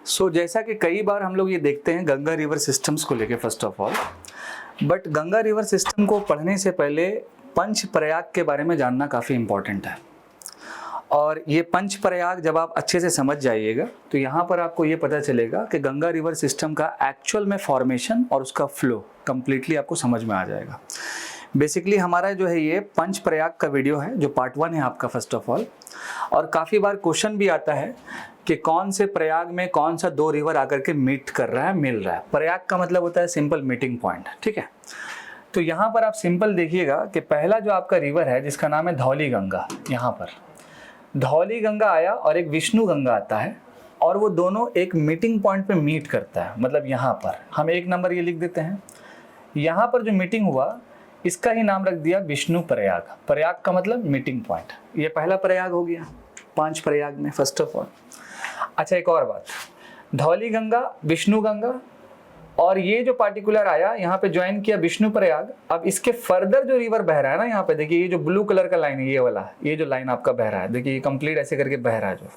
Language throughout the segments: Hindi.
जैसा कि कई बार हम लोग ये देखते हैं गंगा रिवर सिस्टम्स को लेके first of all, but Ganga river system को पढ़ने से पहले पंच प्रयाग के बारे में जानना काफ़ी इम्पॉर्टेंट है। और ये पंच प्रयाग जब आप अच्छे से समझ जाइएगा तो यहाँ पर आपको ये पता चलेगा कि गंगा रिवर सिस्टम का एक्चुअल में फॉर्मेशन और उसका फ्लो कंप्लीटली आपको समझ में आ जाएगा। बेसिकली हमारा जो है ये पंच प्रयाग का वीडियो है जो पार्ट 1 है आपका फर्स्ट ऑफ ऑल। और काफ़ी बार क्वेश्चन भी आता है कि कौन से प्रयाग में कौन सा 2 रिवर आकर के मीट कर रहा है, मिल रहा है। प्रयाग का मतलब होता है सिंपल मीटिंग पॉइंट, ठीक है। तो यहाँ पर आप सिंपल देखिएगा कि पहला जो आपका रिवर है जिसका नाम है धौली गंगा, यहाँ पर धौली गंगा आया और एक विष्णु गंगा आता है और वो दोनों एक मीटिंग पॉइंट पे मीट करता है। मतलब यहाँ पर हम 1 नंबर ये लिख देते हैं। यहाँ पर जो मीटिंग हुआ इसका ही नाम रख दिया विष्णु प्रयाग। प्रयाग का मतलब मीटिंग पॉइंट। ये पहला प्रयाग हो गया 5 प्रयाग में फर्स्ट ऑफ ऑल। अच्छा, एक और बात, धौली गंगा, विष्णु गंगा और ये जो पार्टिकुलर आया यहाँ पे ज्वाइन किया विष्णु प्रयाग। अब इसके फर्दर जो रिवर बह रहा है ना, यहाँ पे देखिए ये जो ब्लू कलर का लाइन है, ये वाला, ये जो लाइन आपका बह रहा है, देखिए ये कंप्लीट ऐसे करके बह रहा है, जो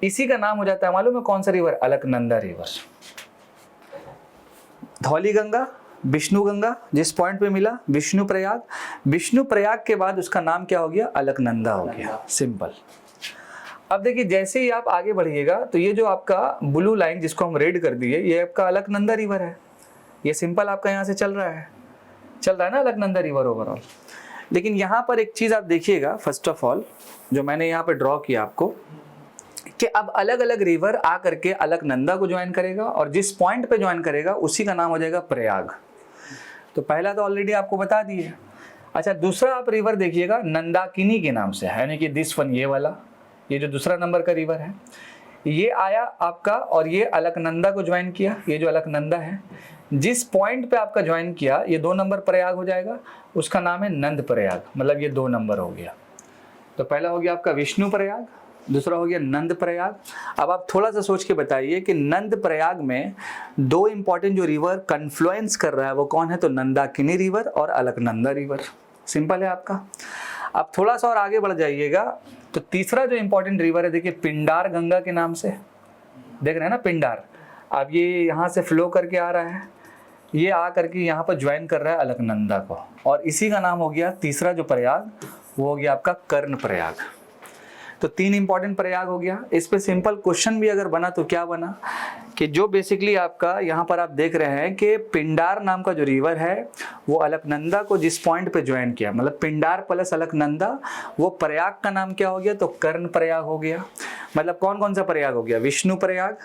इसी का नाम हो जाता है मालूम है कौन सा रिवर? अलकनंदा रिवर। धौली गंगा, विष्णु गंगा, जिस पॉइंट पे मिला विष्णु प्रयाग, विष्णु प्रयाग के बाद उसका नाम क्या हो गया? अलकनंदा हो गया, सिंपल। अब देखिए जैसे ही आप आगे बढ़िएगा तो ये जो आपका ब्लू लाइन जिसको हम रेड कर दिए, ये आपका अलकनंदा रिवर है। ये सिंपल आपका यहाँ से चल रहा है ना अलकनंदा रिवर ओवरऑल। लेकिन यहाँ पर एक चीज़ आप देखिएगा फर्स्ट ऑफ ऑल, जो मैंने यहाँ पे ड्रॉ किया आपको, कि अब अलग अलग रिवर आ करके अलकनंदा को ज्वाइन करेगा और जिस पॉइंट पे ज्वाइन करेगा उसी का नाम हो जाएगा प्रयाग। तो पहला तो ऑलरेडी आपको बता दिए। अच्छा, दूसरा आप रिवर देखिएगा नंदाकिनी के नाम से है, यानी कि दिस वन, ये वाला, ये जो दूसरा नंबर का रिवर है, ये आया आपका और ये अलकनंदा को ज्वाइन किया। ये जो अलकनंदा है जिस पॉइंट पे आपका ज्वाइन किया, ये 2 नंबर प्रयाग हो जाएगा, उसका नाम है नंद प्रयाग। मतलब ये 2 नंबर हो गया। तो पहला हो गया आपका विष्णु प्रयाग, दूसरा हो गया नंद प्रयाग। अब आप थोड़ा सा सोच के बताइए कि नंद प्रयाग में 2 इंपॉर्टेंट जो रिवर कन्फ्लुएंस कर रहा है वो कौन है? तो नंदाकिनी रिवर और अलकनंदा रिवर। सिंपल है आपका। अब थोड़ा सा और आगे बढ़ जाइएगा तो तीसरा जो इंपॉर्टेंट रिवर है, देखिए पिंडार गंगा के नाम से, देख रहे हैं ना पिंडार। अब ये यहाँ से फ्लो करके आ रहा है, ये आ करके यहाँ पर ज्वाइन कर रहा है अलकनंदा को, और इसी का नाम हो गया तीसरा जो प्रयाग, वो हो गया आपका कर्ण प्रयाग। तो 3 इंपॉर्टेंट प्रयाग हो गया। इस पे सिंपल क्वेश्चन भी अगर बना तो क्या बना कि जो बेसिकली आपका यहाँ पर आप देख रहे हैं कि पिंडार नाम का जो रिवर है वो अलकनंदा को जिस पॉइंट पे ज्वाइन किया, मतलब पिंडार प्लस अलकनंदा, वो प्रयाग का नाम क्या हो गया? तो कर्ण प्रयाग हो गया। मतलब कौन कौन सा प्रयाग हो गया? विष्णु प्रयाग,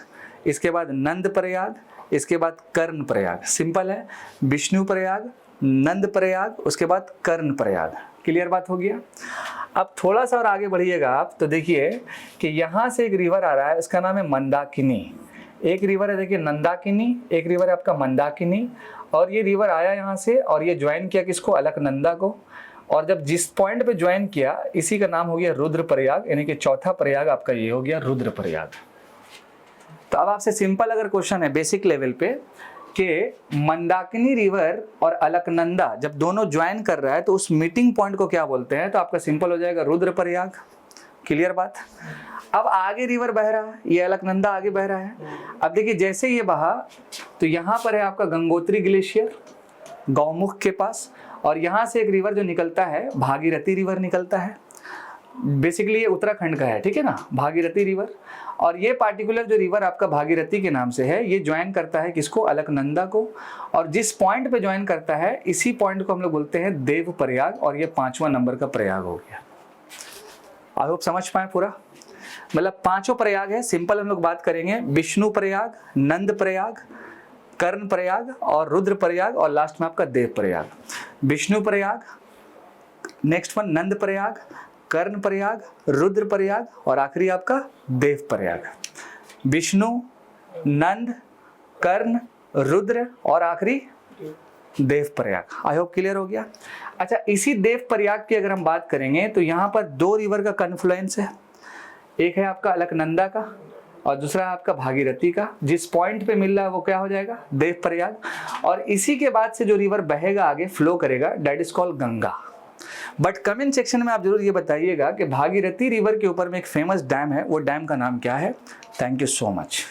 इसके बाद नंद प्रयाग, इसके बाद कर्ण प्रयाग। सिंपल है, विष्णु प्रयाग, नंद प्रयाग, उसके बाद कर्ण प्रयाग। क्लियर बात हो गया। अब थोड़ा सा और आगे बढ़िएगा आप तो देखिए कि यहाँ से एक रिवर आ रहा है, इसका नाम है मंदाकिनी। एक रिवर है देखिए नंदाकिनी, एक रिवर है आपका मंदाकिनी, और ये रिवर आया यहाँ से और ये ज्वाइन किया किसको? अलकनंदा को। और जब जिस पॉइंट पे ज्वाइन किया इसी का नाम हो गया रुद्र प्रयाग, यानी कि चौथा प्रयाग आपका ये हो गया रुद्र प्रयाग। तो अब आपसे सिंपल अगर क्वेश्चन है बेसिक लेवल पे कि मंदाकिनी रिवर और अलकनंदा जब दोनों ज्वाइन कर रहा है तो उस मीटिंग पॉइंट को क्या बोलते हैं? तो आपका सिंपल हो जाएगा रुद्र प्रयाग। क्लियर बात। अब आगे रिवर बह रहा है, ये अलकनंदा आगे बह रहा है। अब देखिए जैसे ये बहा तो यहाँ पर है आपका गंगोत्री ग्लेशियर गौमुख के पास, और यहाँ से एक रिवर जो निकलता है भागीरथी रिवर निकलता है। बेसिकली ये उत्तराखंड का है, ठीक है ना, भागीरथी रिवर। और ये पार्टिकुलर जो रिवर आपका भागीरथी के नाम से है, ये ज्वाइन करता है किसको? अलकनंदा को। और जिस पॉइंट पे ज्वाइन करता है इसी पॉइंट को हम लोग बोलते हैं देव प्रयाग, और ये 5वां नंबर का प्रयाग हो गया। आई होप समझ पाए पूरा। मतलब 5 प्रयाग है। सिंपल हम लोग बात करेंगे, विष्णु प्रयाग, नंद प्रयाग, कर्ण प्रयाग और रुद्र प्रयाग, और लास्ट में आपका देव प्रयाग। विष्णु प्रयाग, नेक्स्ट वन नंद प्रयाग, कर्ण प्रयाग, रुद्र प्रयाग, और आखिरी आपका देव प्रयाग। विष्णु, नंद, कर्ण, रुद्र और आखिरी Dev Prayag. I hope clear हो गया। अच्छा, इसी देव प्रयाग की अगर हम बात करेंगे तो यहाँ पर 2 रिवर का कन्फ्लुएंस है। एक है आपका अलकनंदा का और दूसरा है आपका भागीरथी का। जिस पॉइंट पे मिल रहा है वो क्या हो जाएगा? देव प्रयाग। और इसी के बाद से जो रिवर बहेगा आगे फ्लो करेगा, that is called Ganga. But comment section में आप जरूर ये बताइएगा कि भागीरथी रिवर के ऊपर में एक फेमस डैम है, वो डैम का नाम क्या है? Thank you so much.